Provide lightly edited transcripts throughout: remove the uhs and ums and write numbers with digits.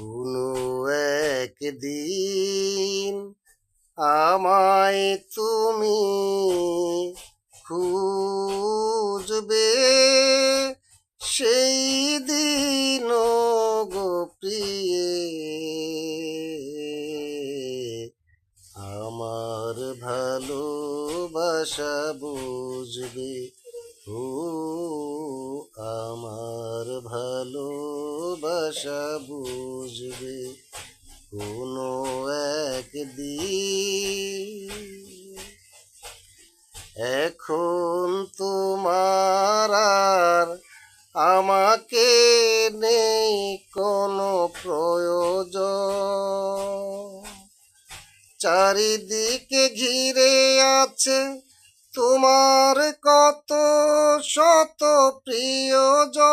কোনো একদিন আমায় তুমি খুঁজবে, সেই দিন গো প্রিয়ে আমার ভালোবাসা বুঝবে। ও আমার ভালোবাসা বুঝবে কোনো একদিন। এখন তোমার আর আমাকে নেই কোনো প্রয়োজন, চারিদিকে ঘিরে আছে তোমার কত শত প্রিয়জন।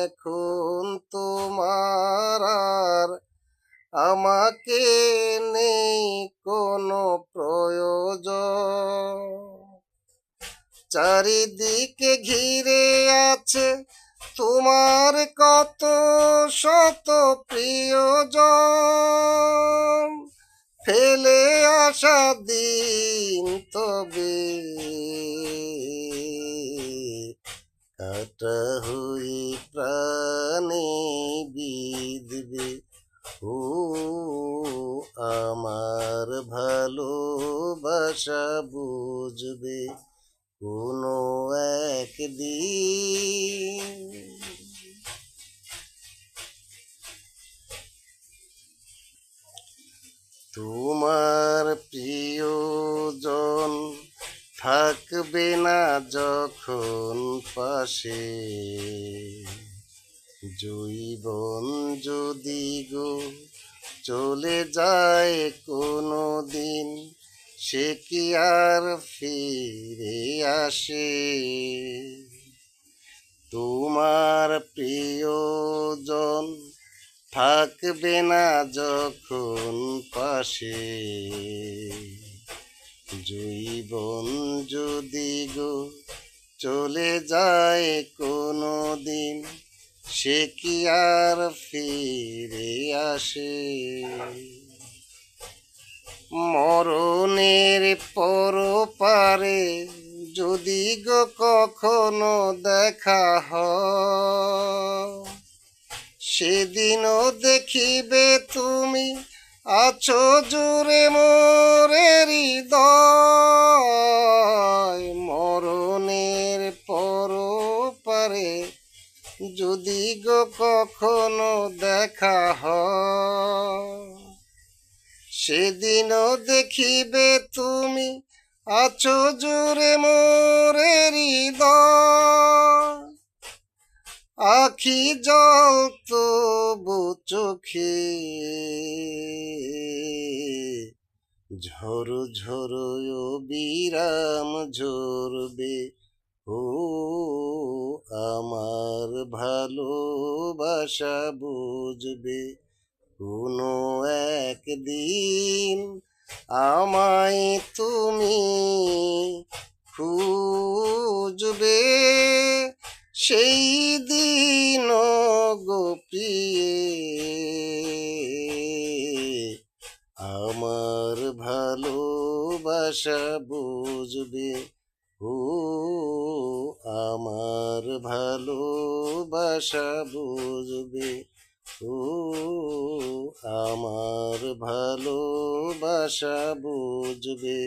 এখন তোমার আর আমাকে নেই কোনো প্রয়োজন, চারিদিকে ঘিরে আছে তোমার কত শত প্রিয়জন। ফেলে আসা দিন তবে কাটা হয়ে প্রাণে বিঁধবে। ও আমার ভালোবাসা বুঝবে কোনো একদিন। তোমার প্রিয়জন থাকবে না যখন পাশে, জীবন যদি গো চলে যায় কোনো দিন, সে কি আর ফিরে আসে? তোমার প্রিয়জন থাকবে না যখন পাশে, জীবন যদি গো চলে যায় কোনো দিন, সে কি আর ফিরে আসে? মরণের পরপারে যদি গো কখনো দেখা হয়, সেদিনও দেখিবে তুমি আছো জুড়ে মোরে হৃদয়। মরণের পরপারে যদি গো কখনো দেখা হয়, সেদিনও দেখিবে তুমি আছো জুড়ে মোরে হৃদয়। আখি জল তবু চোখে ঝরো ঝরো বিরাম ঝরবে। ও আমার ভালোবাসা বুঝবে কোনো একদিন আমায় তুমি খুঁজবে, সেই দিন গো প্রিয়ে আমার ভালোবাসা বুঝবে। ও আমার ভালোবাসা বুঝবে। ও আমার ভালোবাসা বুঝবে।